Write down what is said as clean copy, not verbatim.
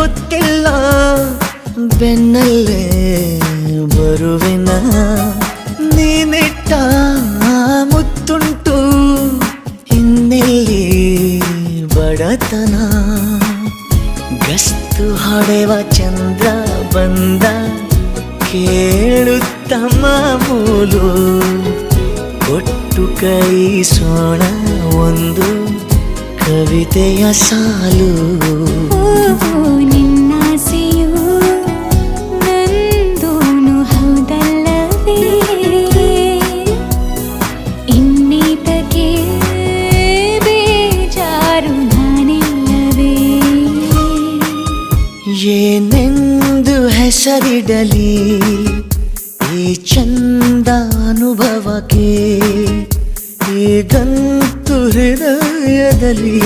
ಗೊತ್ತಿಲ್ಲ ಬೆನ್ನಲ್ಲೇ ಬರುವೆನ ನೀನಿಟ್ಟ ಮುತ್ತುಂಟು ಇನ್ನೆಲ್ಲಿ ಬಡತನ ಗಸ್ತು ಹೊಡೆವ ಚಂದ್ರ ಬಂದ ಕೇಳುತ್ತ ಮಾಮೂಲು ಕೊಟ್ಟು ಕೈಸೋಣ ಒಂದು ಕವಿತೆಯ ಸಾಲು ನಿನ್ನಾಸೆಯು ನಂದೂನು ಹೌದಲ್ಲವೇ ಇನ್ನೀತಕ್ಕೆ ಬೇಜಾರು ನಾನಿಲ್ಲವೇ ಏನೆಂದು ಹೆಸರಿಡಲಿ ಈ ಚಂದ ಅನುಭವಕ್ಕೆ ಈಗಂತೂ ಹೃದಯದಲ್ಲಿ